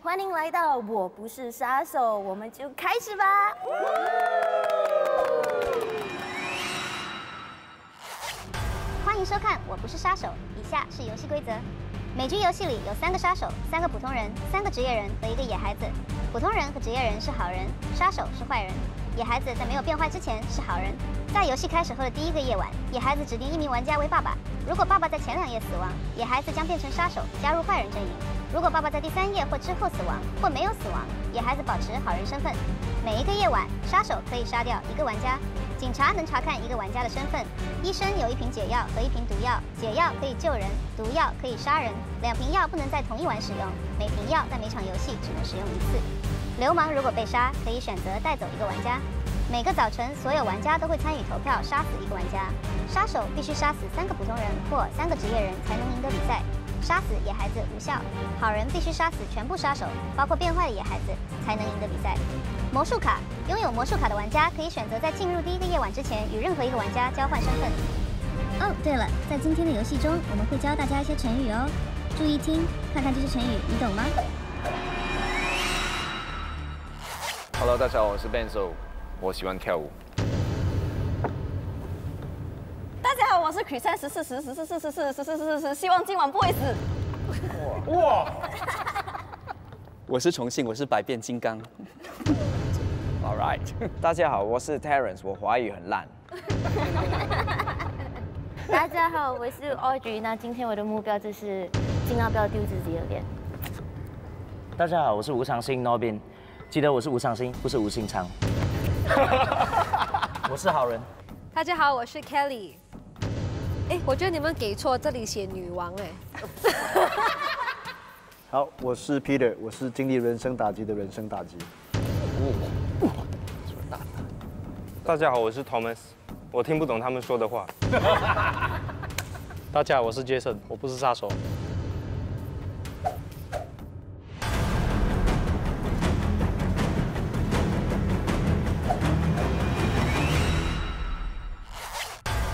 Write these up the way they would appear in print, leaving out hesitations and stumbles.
欢迎来到我不是杀手，我们就开始吧。欢迎收看《我不是杀手》，以下是游戏规则。每局游戏里有3个杀手、3个普通人、3个职业人和1个野孩子。普通人和职业人是好人，杀手是坏人。野孩子在没有变坏之前是好人。在游戏开始后的第1个夜晚，野孩子指定1名玩家为爸爸。如果爸爸在前2夜死亡，野孩子将变成杀手，加入坏人阵营。如果爸爸在第3夜或之后死亡，或没有死亡，野孩子保持好人身份。每1个夜晚，杀手可以杀掉1个玩家。警察能查看1个玩家的身份，医生有1瓶解药和1瓶毒药，解药可以救人，毒药可以杀人，2瓶药不能在同一晚使用，每瓶药在每场游戏只能使用1次。流氓如果被杀，可以选择带走1个玩家。每个早晨，所有玩家都会参与投票杀死1个玩家。杀手必须杀死3个普通人或3个职业人才能赢得比赛。杀死野孩子无效，好人必须杀死全部杀手，包括变坏的野孩子，才能赢得比赛。魔术卡，拥有魔术卡的玩家可以选择在进入第1个夜晚之前与任何1个玩家交换身份。哦，对了，在今天的游戏中，我们会教大家一些成语哦，注意听，看看这些成语你懂吗 ？Hello， 大家好，我是 Benzo， 我喜欢跳舞。大家好，我是 Chrisanne 14，希望今晚不会死。哇！我是重庆，我是百变金刚。All right， 大家好，我是 Terence， 我华语很烂。大家好，我是 Audrey， 那今天我的目标就是尽量不要丢自己的脸。大家好，我是吴长兴 Nobin， 记得我是吴长兴，不是吴兴昌。我是好人。大家好，我是 Kelly。我觉得你们给错，这里写女王好，我是 Peter， 我是经历人生打击的人生打击。大家好，我是 Thomas， 我听不懂他们说的话。大家好，我是 Jason， 我不是杀手。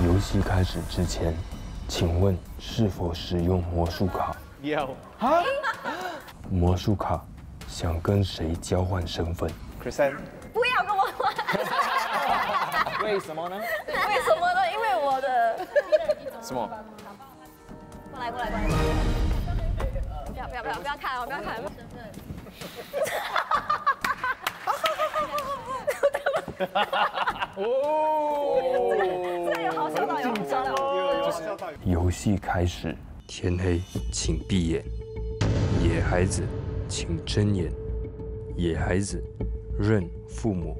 游戏开始之前，请问是否使用魔术卡？有。啊？魔术卡想跟谁交换身份 ？Chrisanne。不要跟我玩。为什么呢？为什么呢？因为我的。什么？过来。不要看哦，不要看。这个有好笑到有好笑到。游戏开始，天黑请闭眼，野孩子请睁眼，野孩子认父母。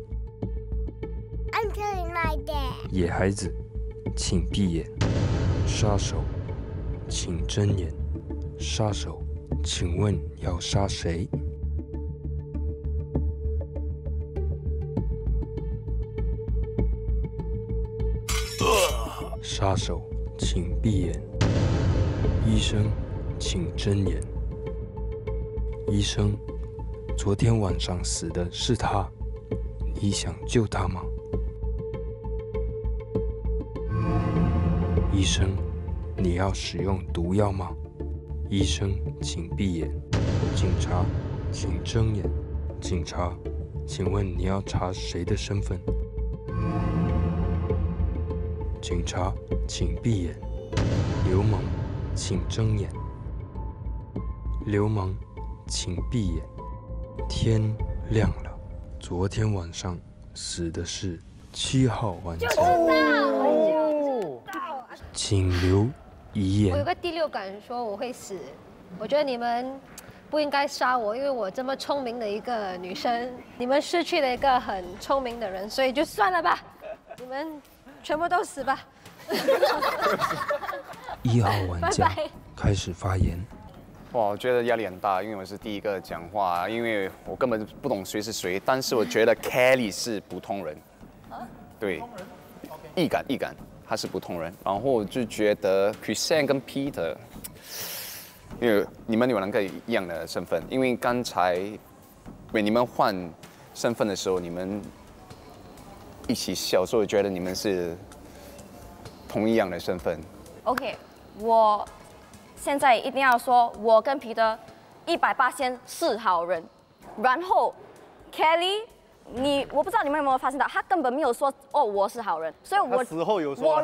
I'm killing my dad。野孩子请闭眼，杀手请睁眼，杀手请问要杀谁？杀手，请闭眼。医生，请睁眼。医生，昨天晚上死的是他，你想救他吗？医生，你要使用毒药吗？医生，请闭眼。警察，请睁眼。警察，请问你要查谁的身份？警察，请闭眼。流氓，请睁眼。流氓，请闭眼。天亮了，昨天晚上死的是7号玩家。请留遗言。我有个第6感说我会死，我觉得你们不应该杀我，因为我这么聪明的一个女生，你们失去了一个很聪明的人，所以就算了吧，你们全部都死吧。1号玩家开始发言。哇，我觉得压力很大，因为我是第1个讲话，因为我根本不懂谁是谁。但是我觉得 Kelly 是普通人，对，易感，他是普通人。然后我就觉得 Chrisanne 跟 Peter， 因为你们有2个一样的身份，因为刚才你们换身份的时候，你们一起笑，所以我觉得你们是同一样的身份。 OK， 我现在一定要说，我跟彼得180%是好人。然后 Kelly， 我不知道你们有没有发现到，他根本没有说哦我是好人，所以他死后有说我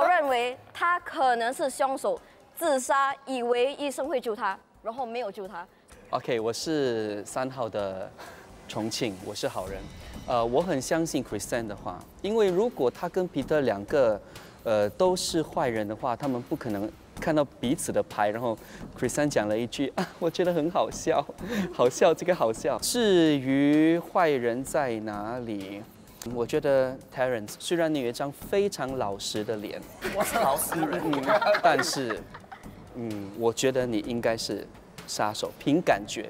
认为他可能是凶手，自杀，以为医生会救他，然后没有救他。OK， 我是3号的重庆，我是好人。我很相信 Kristen 的话，因为如果他跟彼得2个都是坏人的话，他们不可能看到彼此的牌，然后 Kristen 讲了一句啊，我觉得很好笑，好笑，这个好笑。至于坏人在哪里，我觉得 Terence 虽然你有一张非常老实的脸，我是老实人，但是我觉得你应该是杀手，凭感觉，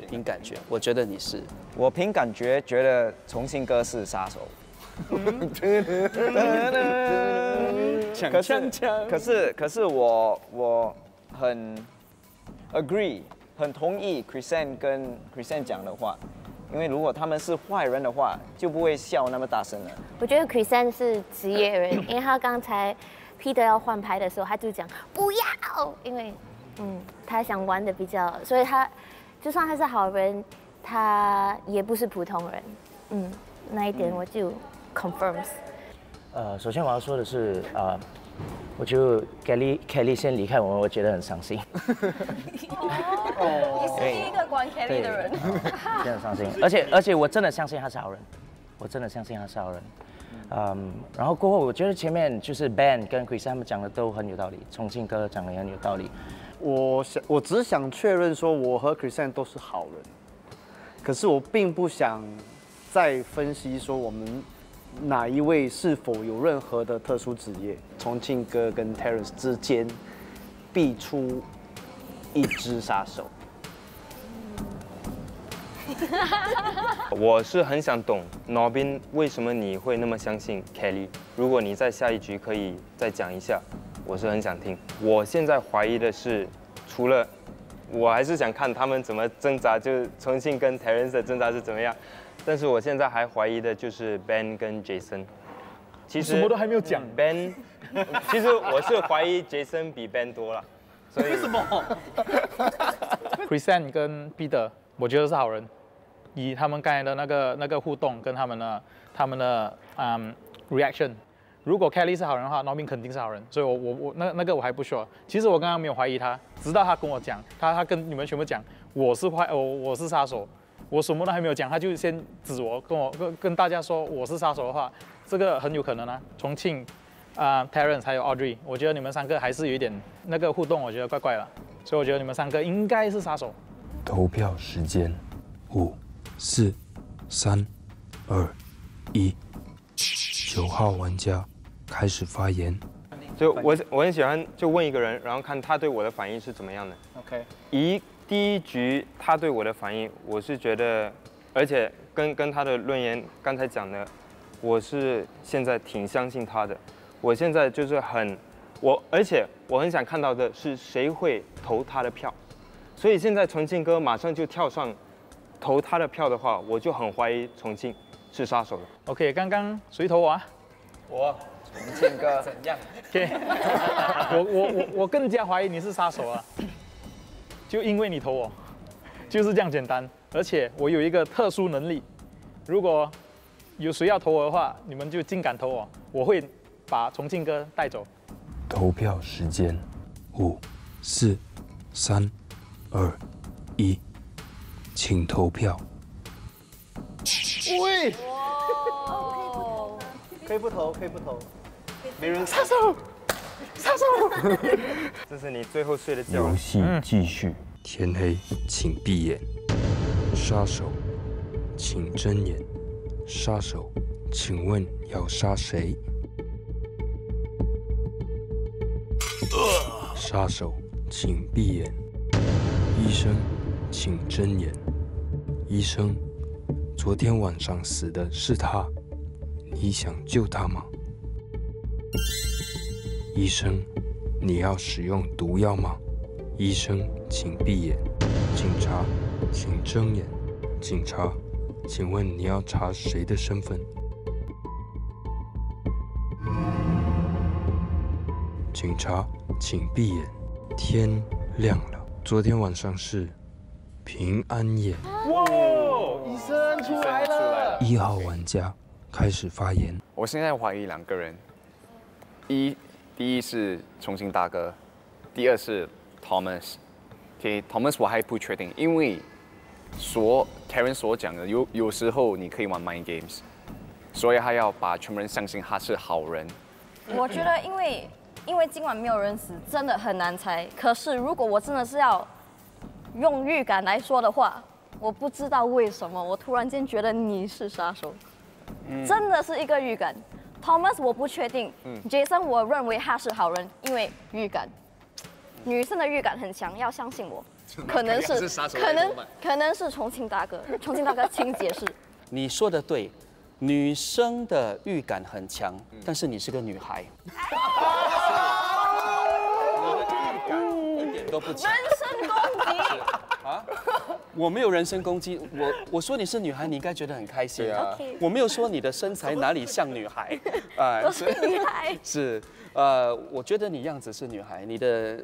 我觉得你是。我凭感觉觉得重庆哥是杀手。可是我很 agree， 很同意 Kristen 跟 Kristen 讲的话，因为如果他们是坏人的话，就不会笑那么大声了。我觉得 Kristen 是职业人，因为他刚才 Peter 要换牌的时候，他就讲不要，因为他想玩的比较，所以他就算他是好人，他也不是普通人。那一点我就 confirms。首先我要说的是，我就 Kelly 先离开我们，我觉得很伤心。你是第一个关 Kelly 的人。真的很伤心，而且我真的相信他是好人，我真的相信他是好人。然后过后，我觉得前面就是 Ben 跟 Chris 他们讲的都很有道理，重庆哥讲的也很有道理。我只想确认说，我和 Kristen 都是好人，可是我并不想再分析说我们哪一位是否有任何的特殊职业。重庆哥跟 Terence 之间必出一只杀手。我是很想懂 Nobin 为什么你会那么相信 Kelly。如果你在下一局可以再讲一下，我是很想听。我现在怀疑的是，除了我还是想看他们怎么挣扎，就是重庆跟 Terence 的挣扎是怎么样。但是我现在还怀疑的就是 Ben 跟 Jason。其实什么都还没有讲 Ben， 其实我是怀疑 Jason 比 Ben 多了。所以为什么？Kristen 跟 Peter 我觉得是好人，以他们刚才的那个互动跟他们的reaction。如果 Kelly 是好人的话，Nobin 肯定是好人，所以我那个我还不说。其实我刚刚没有怀疑他，直到他跟我讲，他跟你们全部讲我是杀手，我什么都还没有讲，他就先指我跟大家说我是杀手的话，这个很有可能啊。重庆Terence 还有 Audrey， 我觉得你们3个还是有一点那个互动，我觉得怪怪了，所以我觉得你们3个应该是杀手。投票时间5、4、3、2、1， 9号玩家开始发言。就我很喜欢就问一个人，然后看他对我的反应是怎么样的。OK。第一局他对我的反应，我是觉得，而且跟他的论言刚才讲的，我是现在挺相信他的。我现在就是而且我很想看到的是谁会投他的票。所以现在重庆哥马上就跳上投他的票的话，我就很怀疑重庆是杀手了。OK， 刚刚谁投我啊？我重庆哥怎样 ？OK， 我更加怀疑你是杀手啊，就因为你投我，就是这样简单。而且我有一个特殊能力，如果有谁要投我的话，你们就尽敢投我，我会把重庆哥带走。投票时间5、4、3、2、1，请投票。喂，可以不投，没人杀手，这是你最后睡的觉。游戏继续，天黑请闭眼，杀手请睁眼，杀手，请问要杀谁？杀手请闭眼，医生请睁眼。医生，昨天晚上死的是他，你想救他吗？医生，你要使用毒药吗？医生请闭眼。警察请睁眼。警察，请问你要查谁的身份？警察请闭眼。天亮了，昨天晚上是平安夜。哇，医生出来了。1号玩家开始发言。我现在怀疑2个人，第一是重庆大哥，第二是 Thomas。Thomas 我还不确定，因为Karen 所讲的，有时候你可以玩 mind games， 所以他要把全部人相信他是好人。我觉得因为今晚没有人死，真的很难猜。可是如果我真的是要用预感来说的话，我不知道为什么，我突然间觉得你是杀手，真的是一个预感。Thomas 我不确定，Jason 我认为他是好人，因为预感，女生的预感很强，要相信我。可能是重庆大哥，重庆大哥请解释。你说的对，女生的预感很强，但是你是个女孩。一点都不强。人身攻击啊！我没有人身攻击，我说你是女孩，你应该觉得很开心啊。我没有说你的身材哪里像女孩，都是女孩。是，我觉得你样子是女孩，你的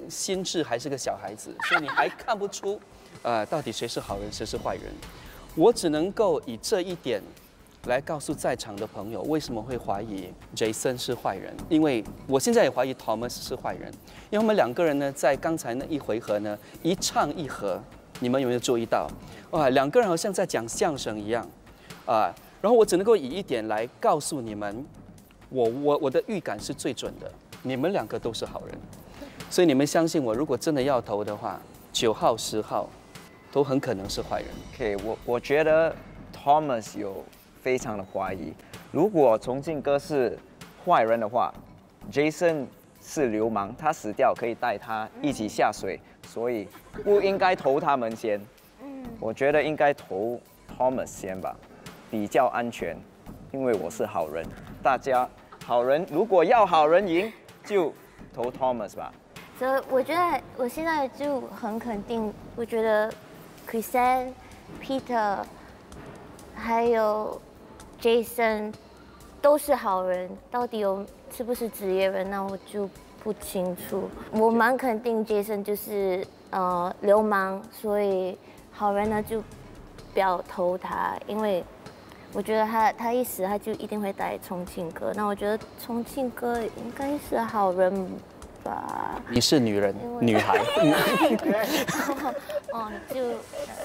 心智还是个小孩子，所以你还看不出，到底谁是好人，谁是坏人。我只能够以这一点来告诉在场的朋友，为什么会怀疑 Jason 是坏人？因为我现在也怀疑 Thomas 是坏人，因为我们2个人呢，在刚才那一回合呢，一唱一和，你们有没有注意到？哇，2个人好像在讲相声一样，然后我只能够以一点来告诉你们，我的预感是最准的，你们2个都是好人，所以你们相信我，如果真的要投的话，9号、10号都很可能是坏人。OK， 我觉得 Thomas 有非常的怀疑，如果重庆哥是坏人的话 ，Jason 是流氓，他死掉可以带他一起下水，所以不应该投他们先。我觉得应该投 Thomas 先吧，比较安全，因为我是好人。大家好人如果要好人赢，就投 Thomas 吧。所以我觉得我现在就很肯定，我觉得 Chrisanne、Peter 还有 Jason 都是好人，到底是不是职业人，那我就不清楚。我蛮肯定 Jason 就是流氓，所以好人呢就不要投他，因为我觉得他一死他就一定会带重庆哥，那我觉得重庆哥应该是好人吧。你是女人，女孩。就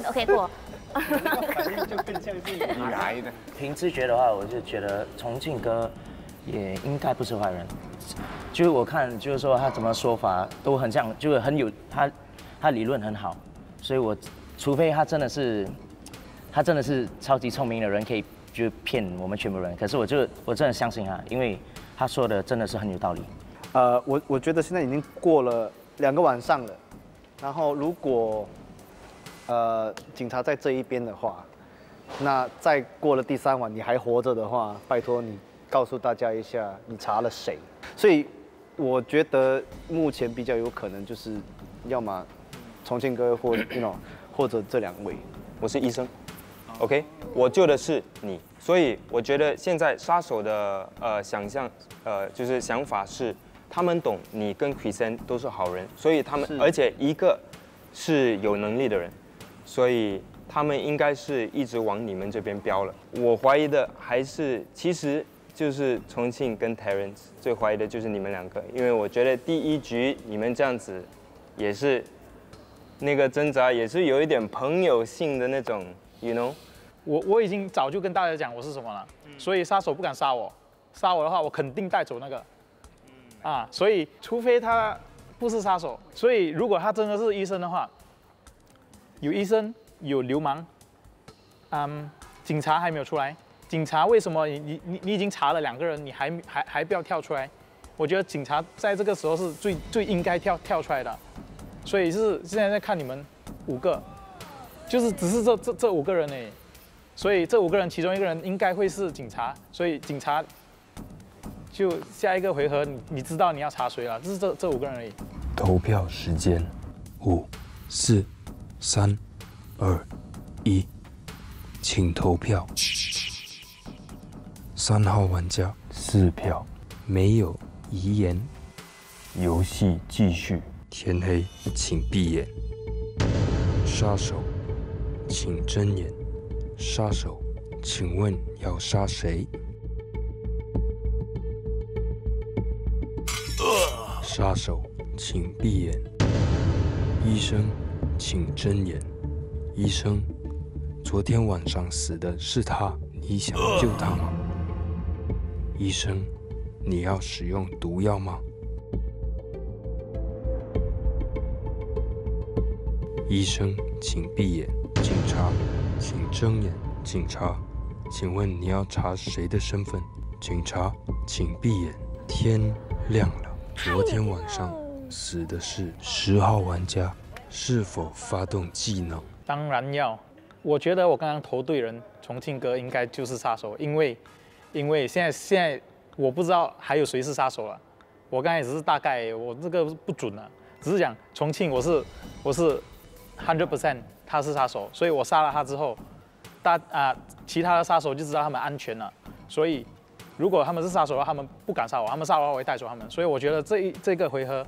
OK 过。就更像是女孩的。凭直觉的话，我就觉得重庆哥也应该不是坏人。就是我看，就是说他怎么说法都很像，就是很有他理论很好，所以我除非他真的是超级聪明的人，可以就骗我们全部人。可是我真的相信他，因为他说的真的是很有道理。我觉得现在已经过了2个晚上了，然后如果警察在这一边的话，那再过了第3晚你还活着的话，拜托你告诉大家一下你查了谁。所以我觉得目前比较有可能就是要么重庆哥或者这2位。我是医生 ，OK， 我救的是你，所以我觉得现在杀手的就是想法是，他们懂你跟 Chrisanne 都是好人，所以他们而且一个是有能力的人，所以他们应该是一直往你们这边飙了。我怀疑的还是其实就是重庆跟 Terence， 最怀疑的就是你们2个，因为我觉得第1局你们这样子也是那个挣扎，也是有一点朋友性的那种 ，you know。我已经早就跟大家讲我是什么了，所以杀手不敢杀我，杀我的话我肯定带走那个，所以除非他不是杀手，所以如果他真的是医生的话，有医生有流氓，警察还没有出来，警察为什么你已经查了2个人，你还不要跳出来？我觉得警察在这个时候是最应该跳出来的，所以是现在在看你们5个，就是只是这5个人而已。所以这5个人其中1个人应该会是警察，所以警察就下一个回合你知道你要查谁了，就是这5个人而已。投票时间5、4、3、2、1，请投票。3号玩家4票，没有遗言。游戏继续。天黑，请闭眼。杀手，请睁眼。杀手，请问要杀谁？杀手，请闭眼。医生，请睁眼。医生，昨天晚上死的是他，你想救他吗？医生，你要使用毒药吗？医生，请闭眼。警察，请睁眼。警察，请问你要查谁的身份？警察，请闭眼。天亮了。昨天晚上死的是10号玩家，是否发动技能？当然要。我觉得我刚刚投对人，重庆哥应该就是杀手，因为现在我不知道还有谁是杀手了。我刚才只是大概，我这个不准了，只是讲重庆我是100% 他是杀手，所以我杀了他之后，其他的杀手就知道他们安全了，所以。如果他们是杀手的话，他们不敢杀我，他们杀我的话我会带走他们，所以我觉得这个回合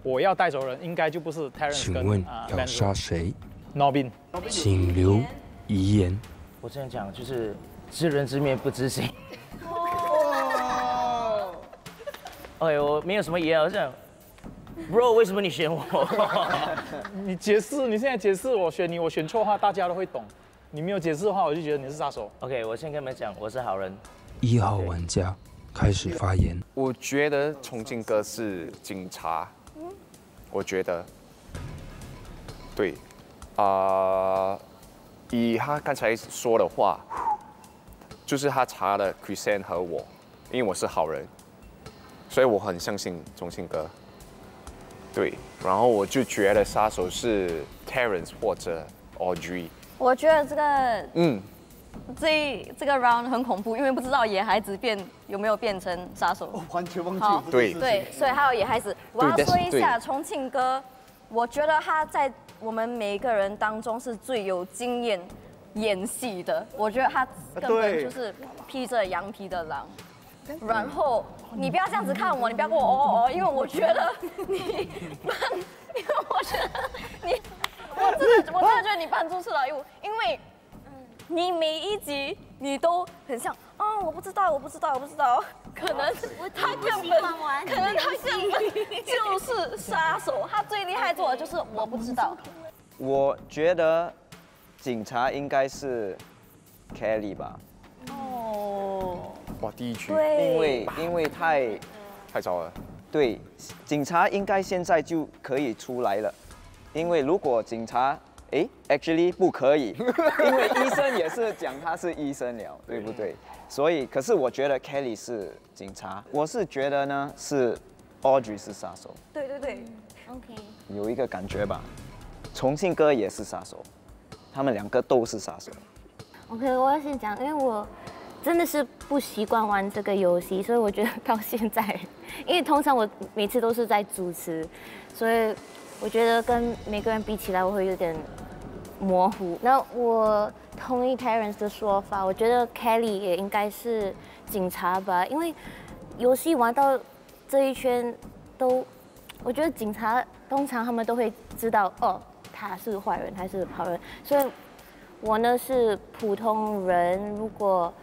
我要带走人应该就不是 Terence 跟请问要杀谁 ？Norbin， 请留遗言。我这样讲就是知人知面不知心。哎，我没有什么遗言，我想 ，Bro， 为什么你选我？你解释，你现在解释我选你，我选错的话大家都会懂。你没有解释的话，我就觉得你是杀手。OK， 我先跟你们讲，我是好人。1号玩家开始发言。我觉得重庆哥是警察，我觉得，对，以他刚才说的话，就是他查了 Chrisanne 和我，因为我是好人，所以我很相信重庆哥。对，然后我就觉得杀手是 Terence 或者 Audrey。我觉得这个 round 很恐怖，因为不知道野孩子有没有变成杀手。完全忘记了。对，所以还有野孩子。我要说一下重庆哥，我觉得他在我们每一个人当中是最有经验演戏的。我觉得他根本就是披着羊皮的狼。然后你不要这样子看我，你不要跟我因为我觉得我真的觉得你扮猪吃老虎，因为你每一集你都很像我不知道，可能他根本就是杀手，他最厉害做的就是我不知道。我觉得警察应该是 Kelly 吧。哇，第一局。因为太早了。对，警察应该现在就可以出来了，因为如果警察actually 不可以，因为医生也是讲他是医生了，对不对？所以，可是我觉得 Kelly 是警察，我是觉得呢是 Audrey 是杀手。对，OK， 有一个感觉吧，重庆哥也是杀手，他们2个都是杀手。OK， 我要先讲，因为我真的是不习惯玩这个游戏，所以我觉得到现在，因为通常我每次都是在主持，所以我觉得跟每个人比起来，我会有点模糊。那我同意 Terence 的说法，我觉得 Kelly 也应该是警察吧，因为游戏玩到这一圈我觉得警察通常他们都会知道他是坏人还是好人，所以我呢是普通人，如果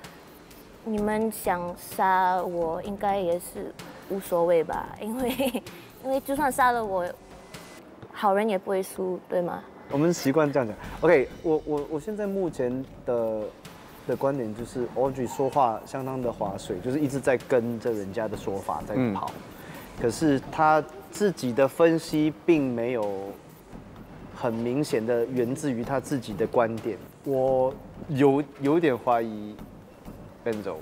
你们想杀我，应该也是无所谓吧，因为就算杀了我，好人也不会输，对吗？我们习惯这样讲。OK， 我现在目前的观点就是 Audrey 说话相当的划水，就是一直在跟着人家的说法在跑，可是他自己的分析并没有很明显的源自于他自己的观点，我有点怀疑 Benzo。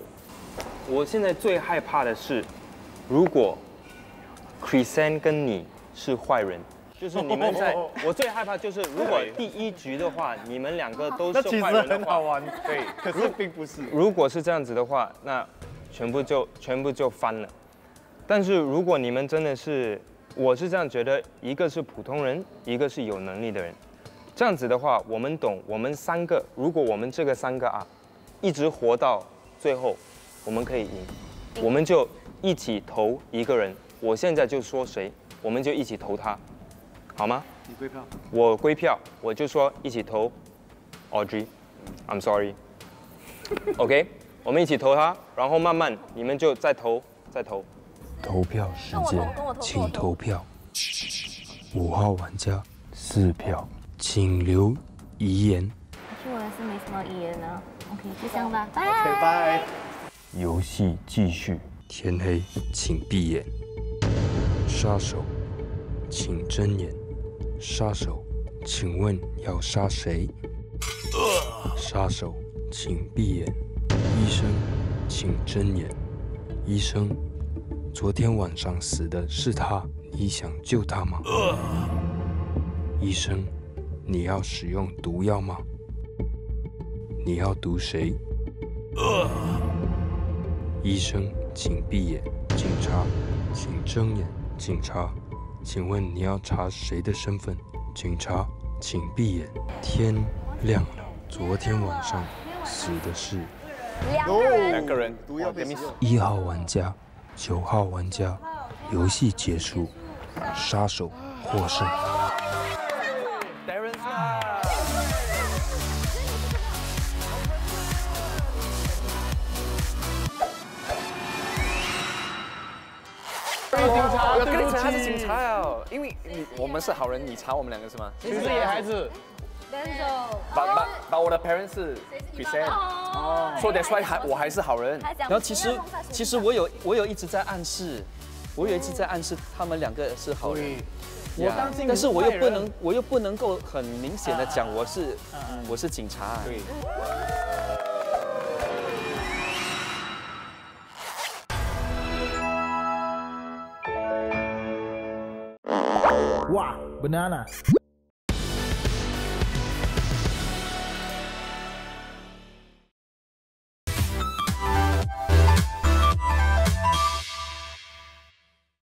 我现在最害怕的是，如果 Chrisanne 跟你是坏人，就是你们在，我最害怕就是如果第一局的话，你们2个都是坏人的话，那其实很好玩，对，可是并不是。如果是这样子的话，那全部就翻了。但是如果你们真的是，我是这样觉得，一个是普通人，一个是有能力的人，这样子的话，我们懂，我们3个，如果我们这个3个一直活到最后，我们可以赢，我们就一起投一个人。我现在就说谁，我们就一起投他，好吗？你归票。我归票，我就说一起投 Audrey。I'm sorry。OK， 我们一起投他，然后慢慢你们就再投。投票时间，请投票。5号玩家4票，请留遗言。其实我是没什么遗言呢。OK， 就这样吧，拜。OK， 拜。游戏继续。天黑，请闭眼。杀手，请睁眼。杀手，请问要杀谁？杀手，请闭眼。医生，请睁眼。医生，昨天晚上死的是他，你想救他吗？医生，你要使用毒药吗？你要毒谁？医生，请闭眼。警察，请睁眼。警察，请问你要查谁的身份？警察，请闭眼。天亮了，昨天晚上死的是2个人，毒药被使用。 1号玩家、9号玩家，游戏结束，杀手获胜。我跟你讲，他是警察哦，因为我们是好人，你查我们2个是吗？其实是野孩子。把我的 parents 是 present， so that's why 我还是好人。然后其实我有一直在暗示，他们2个是好人。但是我又不能够很明显的讲我是警察。对。哇 ，banana。